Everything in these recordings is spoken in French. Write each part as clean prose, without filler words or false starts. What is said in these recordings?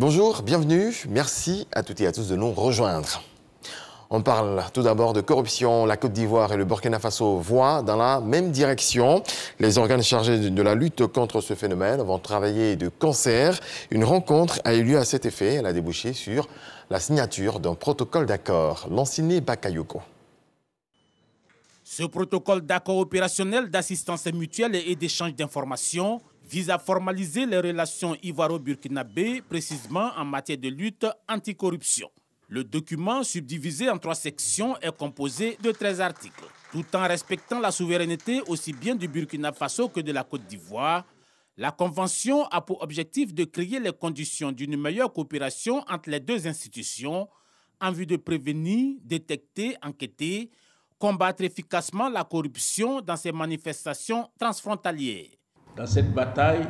Bonjour, bienvenue. Merci à toutes et à tous de nous rejoindre. On parle tout d'abord de corruption. La Côte d'Ivoire et le Burkina Faso voient dans la même direction. Les organes chargés de la lutte contre ce phénomène vont travailler de concert. Une rencontre a eu lieu à cet effet. Elle a débouché sur la signature d'un protocole d'accord. Lanciné Bakayoko. Ce protocole d'accord opérationnel d'assistance mutuelle et d'échange d'informations vise à formaliser les relations ivoiro-burkinabé, précisément en matière de lutte anticorruption. Le document, subdivisé en 3 sections, est composé de 13 articles. Tout en respectant la souveraineté aussi bien du Burkina Faso que de la Côte d'Ivoire, la Convention a pour objectif de créer les conditions d'une meilleure coopération entre les 2 institutions en vue de prévenir, détecter, enquêter, combattre efficacement la corruption dans ces manifestations transfrontalières. Dans cette bataille,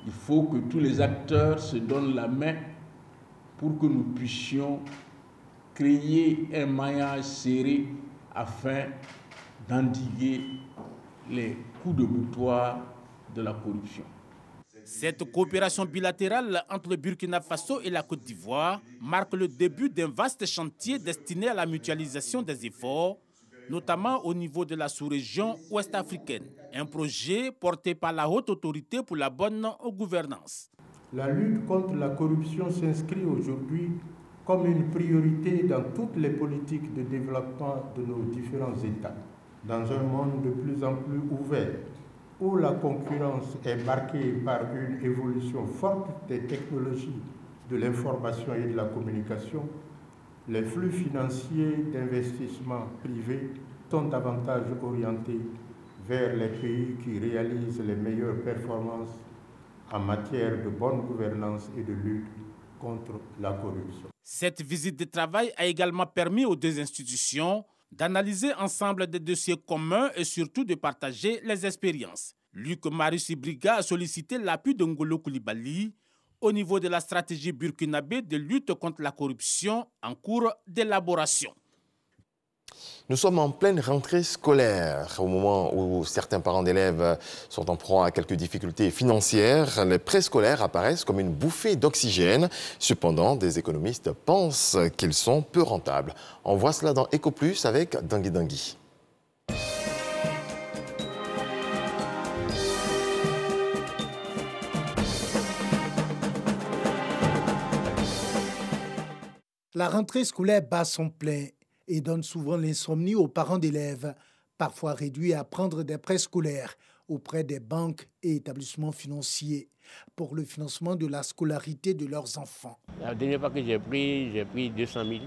il faut que tous les acteurs se donnent la main pour que nous puissions créer un maillage serré afin d'endiguer les coups de boutoir de la corruption. Cette coopération bilatérale entre le Burkina Faso et la Côte d'Ivoire marque le début d'un vaste chantier destiné à la mutualisation des efforts, notamment au niveau de la sous-région ouest-africaine. Un projet porté par la Haute Autorité pour la bonne gouvernance. La lutte contre la corruption s'inscrit aujourd'hui comme une priorité dans toutes les politiques de développement de nos différents États. Dans un monde de plus en plus ouvert, où la concurrence est marquée par une évolution forte des technologies de l'information et de la communication, les flux financiers d'investissement privés sont davantage orientés vers les pays qui réalisent les meilleures performances en matière de bonne gouvernance et de lutte contre la corruption. Cette visite de travail a également permis aux 2 institutions d'analyser ensemble des dossiers communs et surtout de partager les expériences. Luc Marius Ibriga a sollicité l'appui de Ngolo Coulibaly au niveau de la stratégie burkinabé de lutte contre la corruption en cours d'élaboration. Nous sommes en pleine rentrée scolaire, au moment où certains parents d'élèves sont en proie à quelques difficultés financières. Les préscolaires apparaissent comme une bouffée d'oxygène. Cependant, des économistes pensent qu'ils sont peu rentables. On voit cela dans EcoPlus avec Dangui Dangui. La rentrée scolaire bat son plein et donne souvent l'insomnie aux parents d'élèves, parfois réduits à prendre des prêts scolaires auprès des banques et établissements financiers pour le financement de la scolarité de leurs enfants. La dernière fois que j'ai pris 200 000,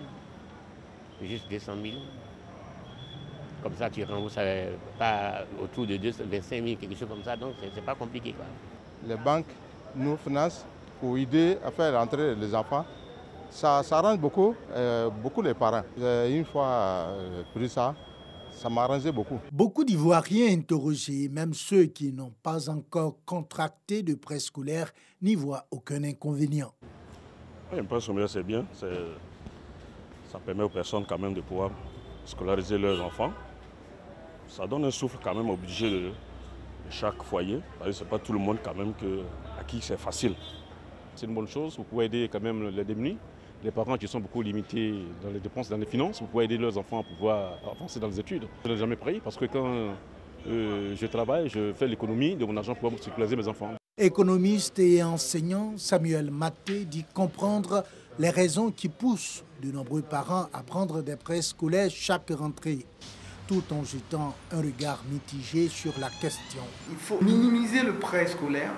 juste 200 000. Comme ça, tu rembourses pas autour de 25 000, quelque chose comme ça, donc c'est pas compliqué, quoi. Les banques nous financent pour aider à faire rentrer les enfants. Ça arrange beaucoup les parents. Une fois pris ça, ça m'a arrangé beaucoup. Beaucoup d'Ivoiriens interrogés, même ceux qui n'ont pas encore contracté de prêt scolaire, n'y voient aucun inconvénient. Oui, un prêt scolaire, c'est bien. Ça permet aux personnes quand même de pouvoir scolariser leurs enfants. Ça donne un souffle quand même au budget de chaque foyer. Ce n'est pas tout le monde quand même à qui c'est facile. C'est une bonne chose. Vous pouvez aider quand même les démunis. Les parents qui sont beaucoup limités dans les dépenses, dans les finances, vous pouvez aider leurs enfants à pouvoir avancer dans les études. Je n'ai jamais payé parce que quand je travaille, je fais l'économie de mon argent pour scolariser mes enfants. Économiste et enseignant, Samuel Maté dit comprendre les raisons qui poussent de nombreux parents à prendre des prêts scolaires chaque rentrée, tout en jetant un regard mitigé sur la question. Il faut minimiser le prêt scolaire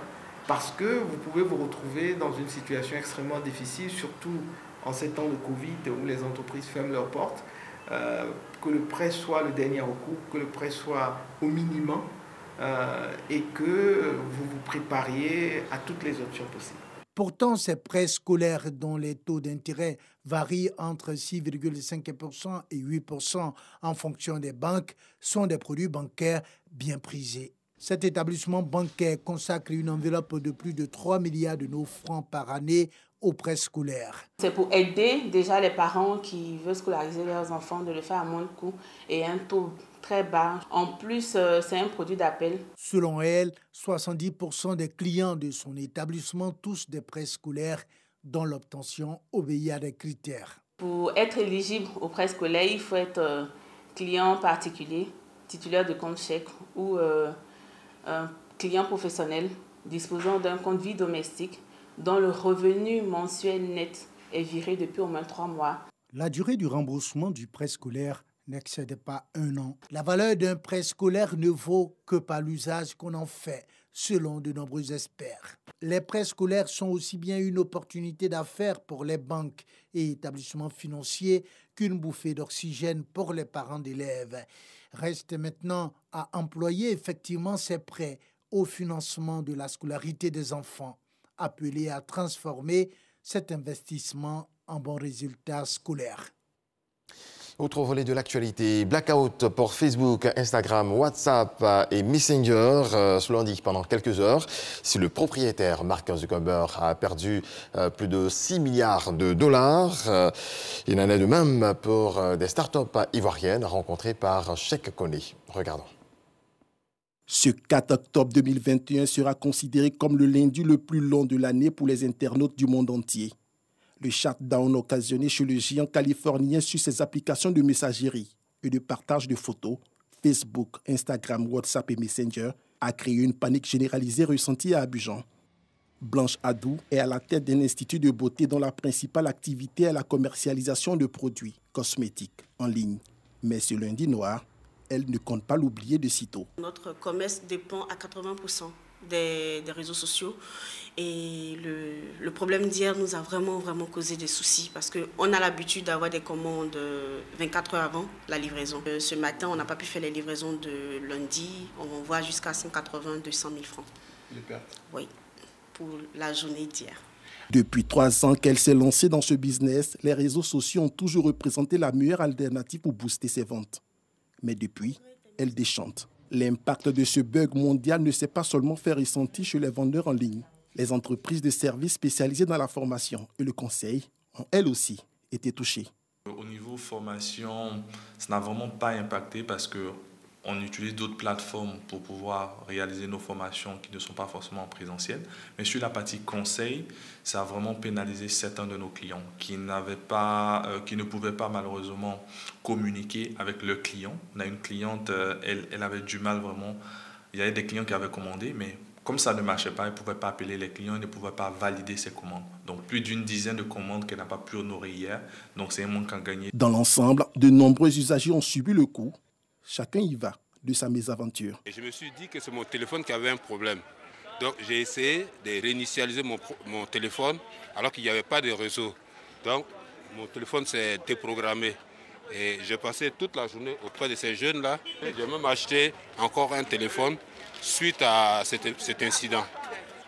parce que vous pouvez vous retrouver dans une situation extrêmement difficile, surtout en ces temps de Covid où les entreprises ferment leurs portes, que le prêt soit le dernier recours, que le prêt soit au minimum et que vous vous prépariez à toutes les options possibles. Pourtant, ces prêts scolaires dont les taux d'intérêt varient entre 6,5% et 8% en fonction des banques sont des produits bancaires bien prisés. Cet établissement bancaire consacre une enveloppe de plus de 3 milliards de nos francs par année aux prêts scolaires. C'est pour aider déjà les parents qui veulent scolariser leurs enfants de le faire à moins de coûts et un taux très bas. En plus, c'est un produit d'appel. Selon elle, 70% des clients de son établissement touchent des prêts scolaires, dont l'obtention obéit à des critères. Pour être éligible au prêt scolaire, il faut être client particulier, titulaire de compte chèque ou un client professionnel disposant d'un compte vie domestique dont le revenu mensuel net est viré depuis au moins 3 mois. La durée du remboursement du prêt scolaire n'excède pas 1 an. La valeur d'un prêt scolaire ne vaut que par l'usage qu'on en fait, selon de nombreux experts. Les prêts scolaires sont aussi bien une opportunité d'affaires pour les banques et établissements financiers qu'une bouffée d'oxygène pour les parents d'élèves. Reste maintenant à employer effectivement ces prêts au financement de la scolarité des enfants, appelés à transformer cet investissement en bons résultats scolaires. Autre volet de l'actualité, blackout pour Facebook, Instagram, WhatsApp et Messenger ce lundi pendant quelques heures. Si le propriétaire Mark Zuckerberg a perdu plus de 6 milliards de dollars, il en est de même pour des startups ivoiriennes rencontrées par Cheikh Koné. Regardons. Ce 4 octobre 2021 sera considéré comme le lundi le plus long de l'année pour les internautes du monde entier. Le shutdown occasionné chez le géant californien sur ses applications de messagerie et de partage de photos, Facebook, Instagram, WhatsApp et Messenger, a créé une panique généralisée ressentie à Abidjan. Blanche Adou est à la tête d'un institut de beauté dont la principale activité est la commercialisation de produits cosmétiques en ligne. Mais ce lundi noir, elle ne compte pas l'oublier de sitôt. Notre commerce dépend à 80% des réseaux sociaux et le problème d'hier nous a vraiment causé des soucis parce qu'on a l'habitude d'avoir des commandes 24 heures avant la livraison. Ce matin, on n'a pas pu faire les livraisons de lundi, on voit jusqu'à 180 200 000 francs. Les pertes? Oui, pour la journée d'hier. Depuis 3 ans qu'elle s'est lancée dans ce business, les réseaux sociaux ont toujours représenté la meilleure alternative pour booster ses ventes. Mais depuis, elle déchante. L'impact de ce bug mondial ne s'est pas seulement fait ressentir chez les vendeurs en ligne. Les entreprises de services spécialisées dans la formation et le conseil ont elles aussi été touchées. Au niveau formation, ça n'a vraiment pas impacté parce qu'on utilise d'autres plateformes pour pouvoir réaliser nos formations qui ne sont pas forcément en présentiel. Mais sur la partie conseil, ça a vraiment pénalisé certains de nos clients qui ne pouvaient pas malheureusement communiquer avec le client. On a une cliente, elle avait du mal vraiment. Il y avait des clients qui avaient commandé, mais comme ça ne marchait pas, elle ne pouvait pas appeler les clients, elle ne pouvait pas valider ses commandes. Donc plus d'une dizaine de commandes qu'elle n'a pas pu honorer hier. Donc c'est un manque à gagner. Dans l'ensemble, de nombreux usagers ont subi le coup. Chacun y va de sa mésaventure. Et je me suis dit que c'est mon téléphone qui avait un problème. Donc j'ai essayé de réinitialiser mon téléphone alors qu'il n'y avait pas de réseau. Donc mon téléphone s'est déprogrammé. Et j'ai passé toute la journée auprès de ces jeunes-là. J'ai même acheté encore un téléphone suite à cet incident.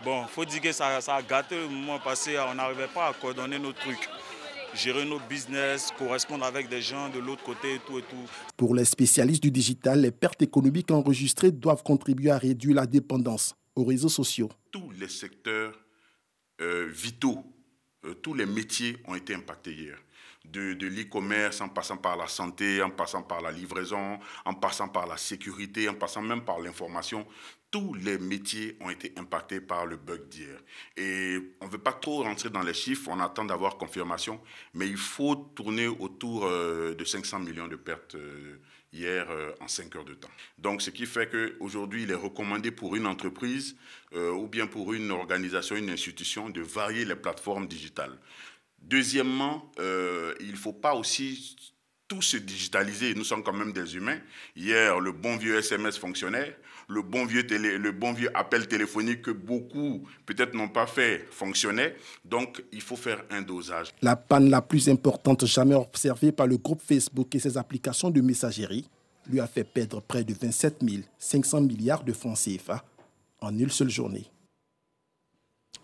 Bon, il faut dire que ça a gâté le moment passé. On n'arrivait pas à coordonner nos trucs, gérer nos business, correspondre avec des gens de l'autre côté et tout. Pour les spécialistes du digital, les pertes économiques enregistrées doivent contribuer à réduire la dépendance aux réseaux sociaux. Tous les secteurs vitaux, tous les métiers ont été impactés hier. De l'e-commerce, en passant par la santé, en passant par la livraison, en passant par la sécurité, en passant même par l'information. Tous les métiers ont été impactés par le bug d'hier. Et on ne veut pas trop rentrer dans les chiffres, on attend d'avoir confirmation, mais il faut tourner autour de 500 millions de pertes hier en 5 heures de temps. Donc ce qui fait qu'aujourd'hui, il est recommandé pour une entreprise ou bien pour une organisation, une institution, de varier les plateformes digitales. Deuxièmement, il ne faut pas aussi tout se digitaliser. Nous sommes quand même des humains. Hier, le bon vieux SMS fonctionnait. Le bon vieux appel téléphonique que beaucoup peut-être n'ont pas fait fonctionnait. Donc, il faut faire un dosage. La panne la plus importante jamais observée par le groupe Facebook et ses applications de messagerie lui a fait perdre près de 27 500 milliards de francs CFA en une seule journée.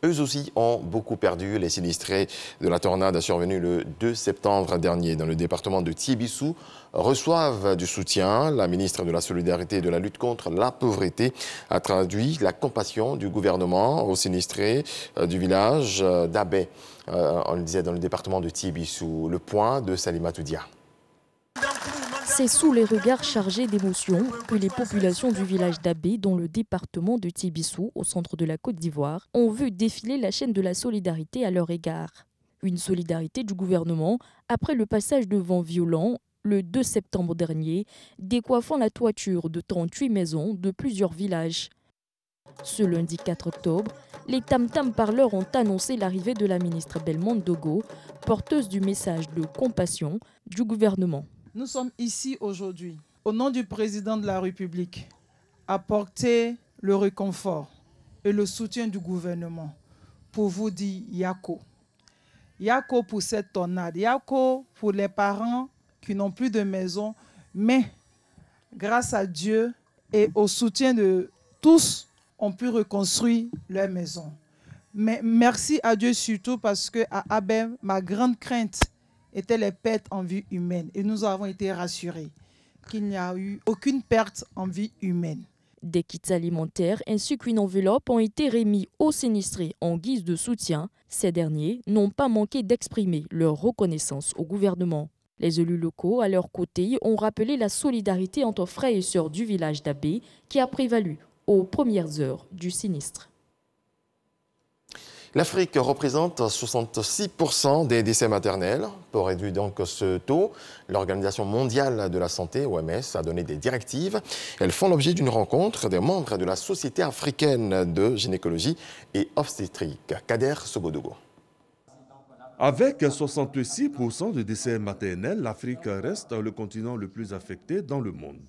Eux aussi ont beaucoup perdu. Les sinistrés de la tornade survenue le 2 septembre dernier dans le département de Tiébissou reçoivent du soutien. La ministre de la Solidarité et de la lutte contre la pauvreté a traduit la compassion du gouvernement aux sinistrés du village d'Abé, on le disait, dans le département de Tiébissou. Le point de Salimatou Dia. C'est sous les regards chargés d'émotion que les populations du village d'Abé, dans le département de Tiébissou, au centre de la Côte d'Ivoire, ont vu défiler la chaîne de la solidarité à leur égard. Une solidarité du gouvernement après le passage de vents violents le 2 septembre dernier, décoiffant la toiture de 38 maisons de plusieurs villages. Ce lundi 4 octobre, les tam-tam parleurs ont annoncé l'arrivée de la ministre Belmondo Dogo, porteuse du message de compassion du gouvernement. Nous sommes ici aujourd'hui, au nom du président de la République, à porter le réconfort et le soutien du gouvernement pour vous dire Yako. Yako pour cette tornade, Yako pour les parents qui n'ont plus de maison, mais grâce à Dieu et au soutien de tous, ont pu reconstruire leur maison. Mais merci à Dieu surtout parce qu'à Abem, ma grande crainte était les pertes en vie humaine. Et nous avons été rassurés qu'il n'y a eu aucune perte en vie humaine. Des kits alimentaires ainsi qu'une enveloppe ont été remis aux sinistrés en guise de soutien. Ces derniers n'ont pas manqué d'exprimer leur reconnaissance au gouvernement. Les élus locaux, à leur côté, ont rappelé la solidarité entre frères et sœurs du village d'Abé qui a prévalu aux premières heures du sinistre. L'Afrique représente 66% des décès maternels. Pour réduire donc ce taux, l'Organisation mondiale de la santé, OMS, a donné des directives. Elles font l'objet d'une rencontre des membres de la Société africaine de gynécologie et obstétrique. Kader Sogodogo. Avec 66% de décès maternels, l'Afrique reste le continent le plus affecté dans le monde.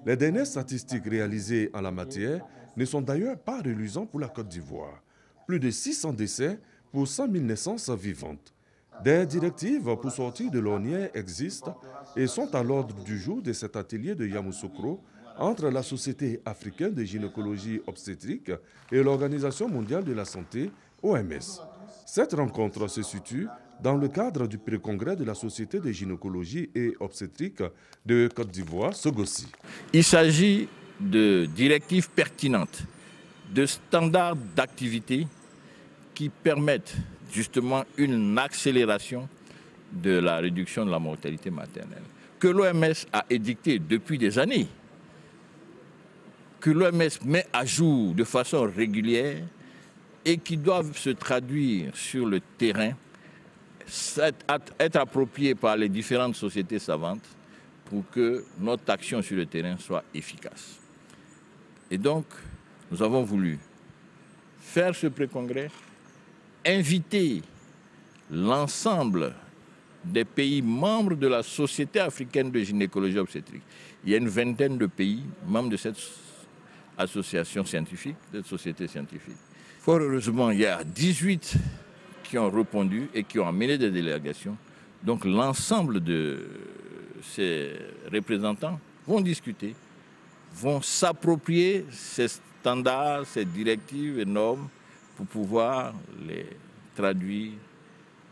Les dernières statistiques réalisées en la matière ne sont d'ailleurs pas reluisantes pour la Côte d'Ivoire. Plus de 600 décès pour 100 000 naissances vivantes. Des directives pour sortir de l'ornière existent et sont à l'ordre du jour de cet atelier de Yamoussoukro entre la Société africaine de gynécologie obstétrique et l'Organisation mondiale de la santé, OMS. Cette rencontre se situe dans le cadre du pré-congrès de la Société de gynécologie et obstétrique de Côte d'Ivoire, Sogossi. Il s'agit de directives pertinentes, de standards d'activité qui permettent justement une accélération de la réduction de la mortalité maternelle, que l'OMS a édicté depuis des années, que l'OMS met à jour de façon régulière et qui doivent se traduire sur le terrain, être appropriées par les différentes sociétés savantes pour que notre action sur le terrain soit efficace. Et donc, nous avons voulu faire ce pré-congrès, inviter l'ensemble des pays membres de la Société africaine de gynécologie obstétrique. Il y a une vingtaine de pays membres de cette association scientifique, de cette société scientifique. Fort heureusement, il y a 18 qui ont répondu et qui ont amené des délégations. Donc l'ensemble de ces représentants vont discuter, vont s'approprier ces standards, ces directives et normes pour pouvoir les traduire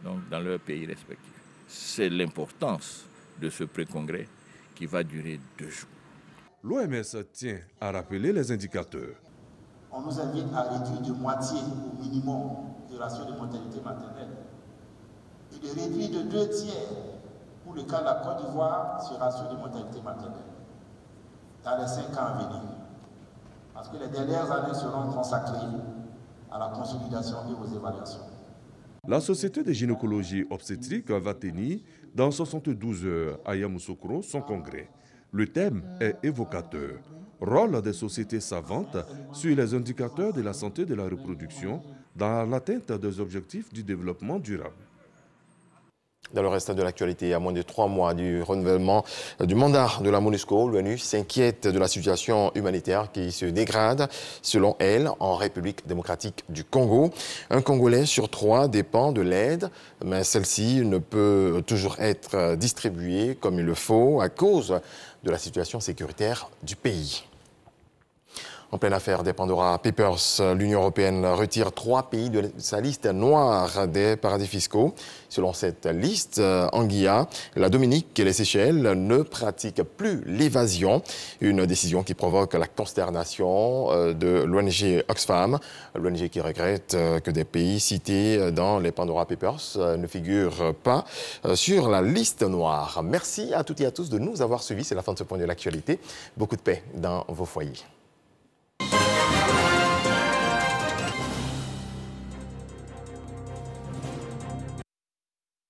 donc, dans leurs pays respectifs. C'est l'importance de ce pré-congrès qui va durer 2 jours. L'OMS tient à rappeler les indicateurs. On nous invite à réduire de moitié au minimum le ratio de mortalité maternelle et de réduire de 2 tiers pour le cas de la Côte d'Ivoire ce ratio de mortalité maternelle dans les 5 ans à venir. Parce que les dernières années seront consacrées à la consolidation et aux évaluations. La Société de gynécologie obstétrique va tenir dans 72 heures à Yamoussoukro son congrès. Le thème est évocateur. Rôle des sociétés savantes sur les indicateurs de la santé de la reproduction dans l'atteinte des objectifs du développement durable. Dans le reste de l'actualité, à moins de 3 mois du renouvellement du mandat de la MONUSCO, l'ONU s'inquiète de la situation humanitaire qui se dégrade, selon elle, en République démocratique du Congo. Un Congolais sur 3 dépend de l'aide, mais celle-ci ne peut toujours être distribuée comme il le faut à cause de la situation sécuritaire du pays. En pleine affaire des Pandora Papers, l'Union européenne retire 3 pays de sa liste noire des paradis fiscaux. Selon cette liste, Anguilla, la Dominique et les Seychelles ne pratiquent plus l'évasion. Une décision qui provoque la consternation de l'ONG Oxfam. L'ONG qui regrette que des pays cités dans les Pandora Papers ne figurent pas sur la liste noire. Merci à toutes et à tous de nous avoir suivis. C'est la fin de ce point de l'actualité. Beaucoup de paix dans vos foyers.